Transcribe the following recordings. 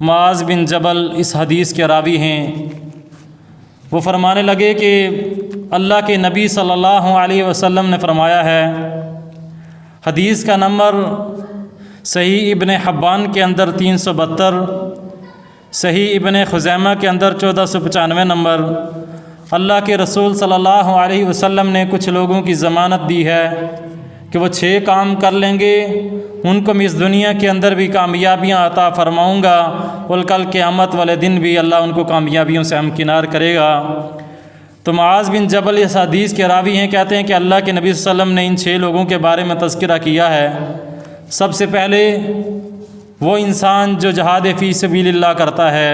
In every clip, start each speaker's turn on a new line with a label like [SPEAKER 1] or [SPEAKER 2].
[SPEAKER 1] मुआज़ बिन जबल इस हदीस के रावी हैं। वो फरमाने लगे कि अल्लाह के नबी सल्लल्लाहु अलैहि वसल्लम ने फरमाया है, हदीस का नंबर सही इब्न हब्बान के अंदर 372, सही इब्न खुज़ैमा के अंदर 1495 नंबर, अल्लाह के रसूल सल्लल्लाहु अलैहि वसल्लम ने कुछ लोगों की ज़मानत दी है कि वो 6 काम कर लेंगे, उनको मैं इस दुनिया के अंदर भी कामयाबियाँ अता फरमाऊँगा और कल क़यामत वाले दिन भी अल्लाह उनको कामयाबियों से हमकिनार करेगा। तो मुआज़ बिन जबल इस हदीस के रावी हैं, कहते हैं कि अल्लाह के नबी सल्लल्लाहु अलैहि वसल्लम ने इन 6 लोगों के बारे में तज़किरा किया है। सबसे पहले वो इंसान जो जहाद फ़ी सबीलिल्लाह करता है,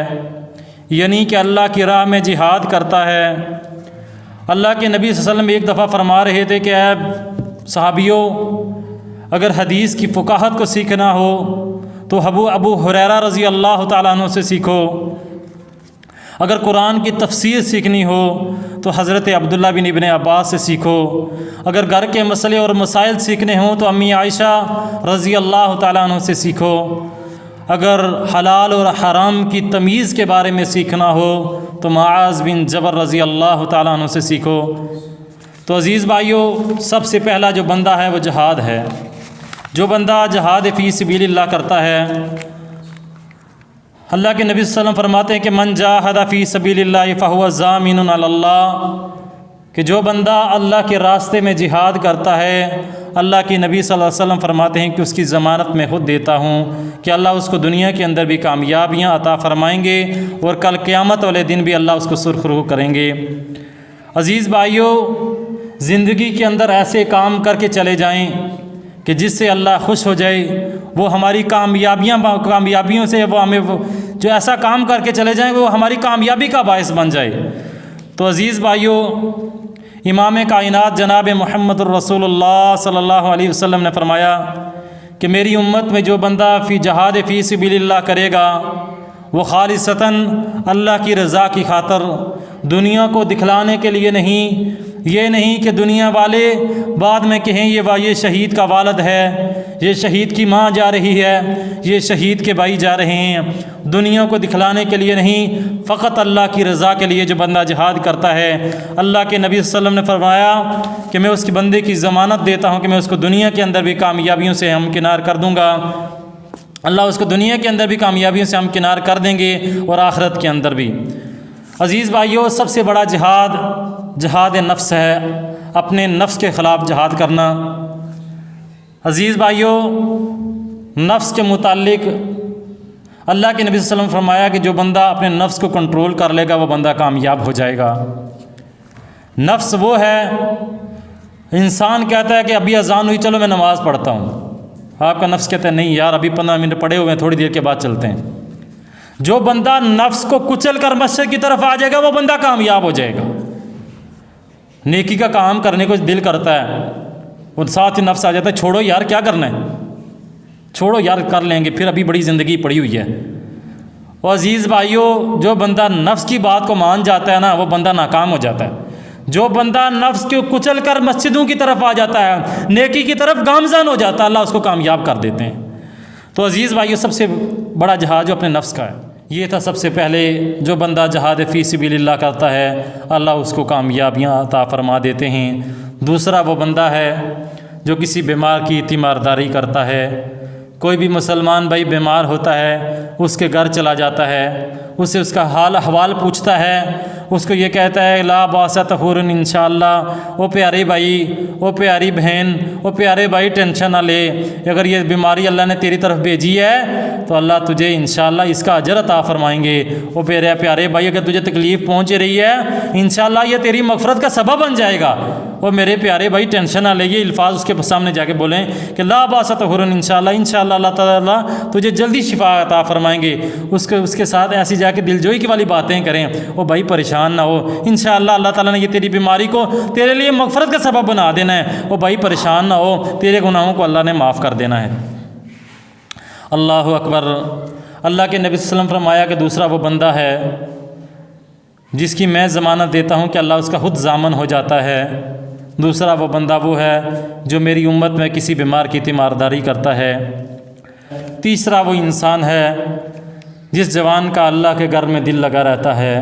[SPEAKER 1] यानी कि अल्लाह की राह में जिहाद करता है। अल्लाह के नबी सल्लल्लाहु अलैहि वसल्लम एक दफ़ा फरमा रहे थे कि ऐ सहाबियों, अगर हदीस की फ़ुक़ाहत को सीखना हो तो अबू हुरैरा रज़ी अल्लाह तआला अन्हु से सीखो, अगर कुरान की तफसीर सीखनी हो तो हज़रत अब्दुल्ला बिन इब्न अब्बास से सीखो, अगर घर के मसले और मसाइल सीखने हों तो अम्मी आयशा रज़ी अल्लाह तआला अन्हा से सीखो, अगर हलाल और हराम की तमीज़ के बारे में सीखना हो तो मुआज़ बिन जबल रज़ी अल्लाह तआला अन्हु से सीखो। तो अज़ीज़ भाइयों, सबसे पहला जो बंदा है वो जहाद है। जो बंदा जहाद फ़ी सबीलिल्लाह करता है, अल्लाह के नबी सल्लल्लाहु अलैहि वसल्लम फरमाते हैं कि मन जाहद फ़ी सबीलिल्लाह फ़हुव ज़ामिनुन अलल्लाह, कि जो बंदा अल्लाह के रास्ते में जिहाद करता है, अल्लाह के नबी सल्लल्लाहु अलैहि वसल्लम फरमाते हैं कि उसकी ज़मानत मैं खुद देता हूँ कि अल्लाह उसको दुनिया के अंदर भी कामयाबियाँ अता फरमाएंगे और कल क़यामत वाले दिन भी अल्लाह उसको सुरखरू करेंगे। अज़ीज़ भाइयों, ज़िंदगी के अंदर ऐसे काम करके चले जाएँ कि जिससे अल्लाह खुश हो जाए, वो हमारी कामयाबियों से वो हमें जो ऐसा काम करके चले जाएँ वो हमारी कामयाबी का बायस बन जाए। तो अज़ीज़ भाइयों, इमाम कायनात जनाब मोहम्मद रसूलुल्लाह सल्लल्लाहु अलैहि वसल्लम ने फरमाया कि मेरी उम्मत में जो बंदा जहाद फ़ी सबीलिल्लाह करेगा वो खालिसतन अल्लाह की रज़ा की खातर, दुनिया को दिखलाने के लिए नहीं, ये नहीं कि दुनिया वाले बाद में कहें ये शहीद का वालिद है, ये शहीद की माँ जा रही है, ये शहीद के भाई जा रहे हैं। दुनिया को दिखलाने के लिए नहीं, फ़कत अल्लाह की रज़ा के लिए जो बंदा जिहाद करता है, अल्लाह के नबी सल्लल्लाहु अलैहि वसल्लम ने फरमाया कि मैं उसके बंदे की ज़मानत देता हूँ कि मैं उसको दुनिया के अंदर भी कामयाबियों से हमकिनार कर दूँगा। अल्लाह उसको दुनिया के अंदर भी कामयाबियों से हमकिनार कर देंगे और आखिरत के अंदर भी। अज़ीज़ भाइयों, सबसे बड़ा जहाद नफ्स है, अपने नफ्स के ख़िलाफ़ जहाद करना। अज़ीज़ भाइयों, नफ्स के मुतालिक अल्लाह के नबी सल्लल्लाहु अलैहि वसल्लम फरमाया कि जो बंदा अपने नफ्स को कंट्रोल कर लेगा वो बंदा कामयाब हो जाएगा। नफ्स वो है, इंसान कहता है कि अभी अज़ान हुई, चलो मैं नमाज़ पढ़ता हूँ। आपका नफ्स कहता है नहीं यार, अभी 15 मिनट पड़े हुए हैं, थोड़ी देर के बाद चलते हैं। जो बंदा नफ्स को कुचल कर मस्जिद की तरफ आ जाएगा वो बंदा कामयाब हो जाएगा। नेकी का काम करने को दिल करता है और साथ ही नफ्स आ जाता है, छोड़ो यार क्या करना है, छोड़ो यार कर लेंगे, फिर अभी बड़ी ज़िंदगी पड़ी हुई है। और अज़ीज़ भाइयों, जो बंदा नफ्स की बात को मान जाता है ना, वो बंदा नाकाम हो जाता है। जो बंदा नफ्स को कुचल कर मस्जिदों की तरफ आ जाता है, नेकी की तरफ गामज़न हो जाता है, अल्लाह उसको कामयाब कर देते हैं। तो अज़ीज़ भाइयों, सबसे बड़ा जहाद जो अपने नफ्स का है, ये था सबसे पहले। जो बंदा जहाद फ़ी सबीलिल्लाह करता है, अल्लाह उसको कामयाबियाँ अता फरमा देते हैं। दूसरा वो बंदा है जो किसी बीमार की तीमारदारी करता है। कोई भी मुसलमान भाई बीमार होता है, उसके घर चला जाता है, उससे उसका हाल अहवाल पूछता है, उसको ये कहता है ला बासा तहुरन इंशाअल्लाह। ओ प्यारे भाई, ओ प्यारी बहन, ओ प्यारे भाई, टेंशन ना ले, अगर ये बीमारी अल्लाह ने तेरी तरफ भेजी है तो अल्लाह तुझे इंशाअल्लाह इसका अजर अता फरमाएंगे। ओ प्यारे भाई, अगर तुझे तकलीफ़ पहुँच रही है, इंशाअल्लाह ये तेरी मग़फ़िरत का सबब बन जाएगा। ओ मेरे प्यारे भाई, टेंशन ना ले, ये अल्फाज उसके सामने जाके बोलें कि ला बासा तहुरन इंशाअल्लाह, इंशाअल्लाह अल्लाह ताला तुझे जल्दी शिफा अता फरमाएंगे। उसके साथ ऐसी जाके दिलजोई की वाली बातें करें। ओ भाई परेशान ना हो, इंशाअल्लाह अल्लाह ताला ने ये तेरी बीमारी को तेरे लिए मग़फ़िरत का सबब बना देना है। ओ भाई परेशान ना हो, तेरे गुनाहों को अल्लाह ने माफ़ कर देना है। अल्लाहु अकबर। अल्लाह के नबी सल्लल्लाहु अलैहि वसल्लम फरमाया कि दूसरा वो बंदा है जिसकी मैं ज़मानत देता हूँ कि अल्लाह उसका खुद ज़ामन हो जाता है। दूसरा वो बंदा वो है जो मेरी उम्मत में किसी बीमार की तीमारदारी करता है। तीसरा वो इंसान है जिस जवान का अल्लाह के घर में दिल लगा रहता है।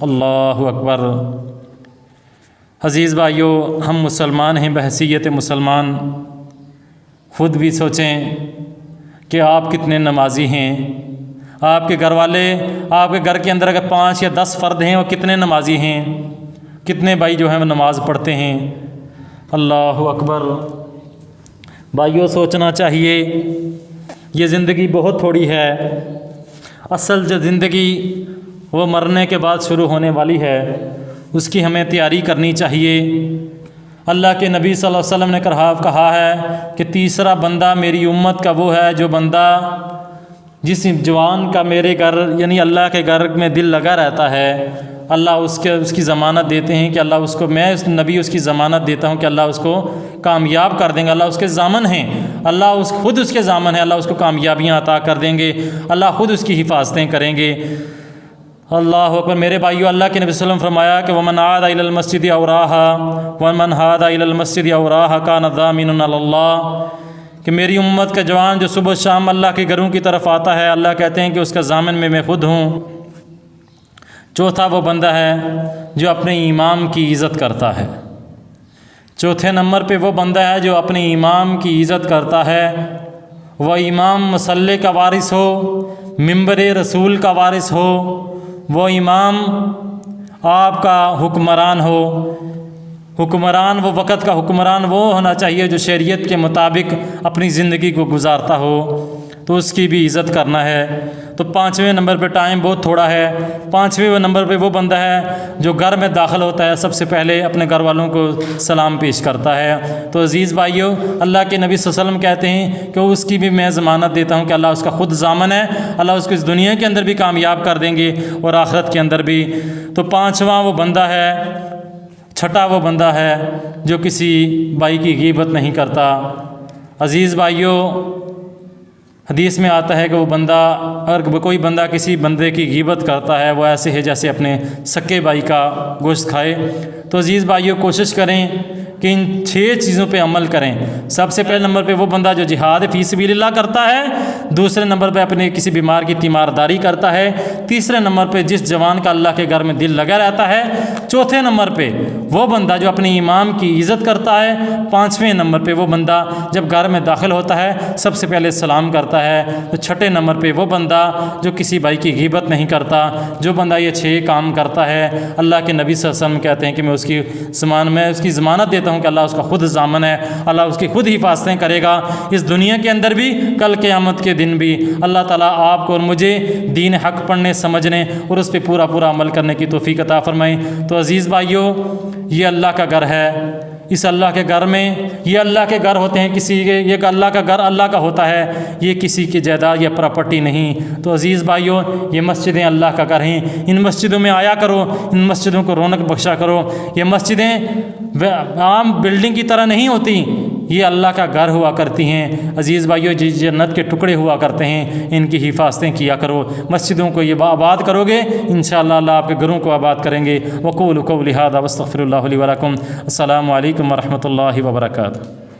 [SPEAKER 1] अल्लाह अकबर। अज़ीज़ भाइयों, हम मुसलमान हैं, बहैसियत मुसलमान ख़ुद भी सोचें कि आप कितने नमाजी हैं। आपके घर वाले, आपके घर के अंदर अगर 5 या 10 फ़र्द हैं और कितने नमाजी हैं, कितने भाई जो हैं वो नमाज़ पढ़ते हैं। अल्लाह अकबर। भाइयों, सोचना चाहिए ये ज़िंदगी बहुत थोड़ी है। असल जो ज़िंदगी वो मरने के बाद शुरू होने वाली है, उसकी हमें तैयारी करनी चाहिए। अल्लाह के नबी सल्लल्लाहु अलैहि वसल्लम ने कहा है कि तीसरा बंदा मेरी उम्मत का वो है जो बंदा, जिस जवान का मेरे घर यानी अल्लाह के घर में दिल लगा रहता है, अल्लाह उसकी ज़मानत देते हैं कि अल्लाह उसको, मैं उस नबी उसकी ज़मानत देता हूँ कि अल्लाह उसको कामयाब कर देंगे। अल्लाह उसके ज़ामन हैं, अल्लाह खुद उसके ज़ामन है, अल्लाह उसको कामयाबियाँ अता कर देंगे, अल्लाह खुद उसकी हिफाजतें करेंगे। अल्लाह अकबर। मेरे भाइयों, अल्लाह के नबी सल्लल्लाहु अलैहि वसल्लम फरमाया कि वमन आदा इलल मस्जिद औराहा वमन हादा इलल मस्जिद औराहा कान ज़ामिनुन अल्लाह, कि मेरी उम्मत का जवान जो सुबह शाम अल्लाह के घरों की तरफ आता है, अल्लाह कहते हैं कि उसका ज़ामिन में मैं खुद हूँ। चौथा वो बंदा है जो अपने इमाम की इज़्ज़त करता है। चौथे नंबर पे वो बंदा है जो अपने इमाम की इज़्ज़त करता है। वह इमाम मसल्ले का वारिस हो, मिंबर रसूल का वारिस हो, वो इमाम आपका हुक्मरान हो। हुक्मरान वो वक़्त का हुक्मरान वो होना चाहिए जो शरीयत के मुताबिक अपनी ज़िंदगी को गुजारता हो, तो उसकी भी इज़्ज़त करना है। तो 5वें नंबर पे, टाइम बहुत थोड़ा है, 5वें नंबर पे वो बंदा है जो घर में दाखिल होता है, सबसे पहले अपने घर वालों को सलाम पेश करता है। तो अज़ीज़ भाइयों, अल्लाह के नबी सल्लल्लाहु अलैहि वसल्लम कहते हैं कि उसकी भी मैं ज़मानत देता हूँ कि अल्लाह उसका ख़ुद ज़ामन है, अल्लाह उसको इस दुनिया के अंदर भी कामयाब कर देंगे और आखिरत के अंदर भी। तो 5वां वो बंदा है, छठा वो बंदा है जो किसी भाई की गीबत नहीं करता। अज़ीज़ भाइयों, हदीस में आता है कि वो बंदा, अगर कोई बंदा किसी बंदे की गीबत करता है, वो ऐसे है जैसे अपने सगे भाई का गोश्त खाए। तो अज़ीज़ भाइयों, कोशिश करें कि इन 6 चीज़ों पे अमल करें। सबसे पहले नंबर पे वो बंदा जो जिहाद फ़ी सबीलिल्लाह करता है, दूसरे नंबर पे अपने किसी बीमार की तीमारदारी करता है, तीसरे नंबर पे जिस जवान का अल्लाह के घर में दिल लगा रहता है, चौथे नंबर पे वो बंदा जो अपने इमाम की इज़्ज़त करता है, 5वें नंबर पे वो बंदा जब घर में दाखिल होता है सबसे पहले सलाम करता है, तो छठे नंबर पे वो बंदा जो किसी भाई की गीबत नहीं करता। जो बंदा ये 6 काम करता है, अल्लाह के नबी सल्लल्लाहु अलैहि वसल्लम कहते हैं कि मैं उसकी ज़मानत देता हूँ कि अल्लाह उसका खुद ज़ामन है, अल्लाह उसकी खुद हिफाजतें करेगा इस दुनिया के अंदर भी, कल क़यामत के दिन भी। अल्लाह ताला आपको और मुझे दीन हक़ पढ़ने, समझने और उस पर पूरा अमल करने की तौफ़ीक़ अता फ़रमाए। तो अज़ीज़ भाइयों, ये अल्लाह का घर है। इस अल्लाह के घर में, ये अल्लाह के घर होते हैं, किसी के, ये अल्लाह का घर अल्लाह का होता है, ये किसी की जायदाद या प्रॉपर्टी नहीं। तो अज़ीज़ भाइयों, ये मस्जिदें अल्लाह का घर हैं, इन मस्जिदों में आया करो, इन मस्जिदों को रौनक बख्शा करो। ये मस्जिदें आम बिल्डिंग की तरह नहीं होती, ये अल्लाह का घर हुआ करती हैं। अज़ीज़ भाइयों, जिस जन्नत के टुकड़े हुआ करते हैं, इनकी हिफाजतें किया करो। मस्जिदों को ये आबाद करोगे, इंशाअल्लाह अल्लाह आपके घरों को आबाद करेंगे। वक़ूलू क़ौली हाज़ा वस्तग़फ़िरुल्लाह ली व लकुम। अस्सलामु अलैकुम व रहमतुल्लाहि व बरकातुहू।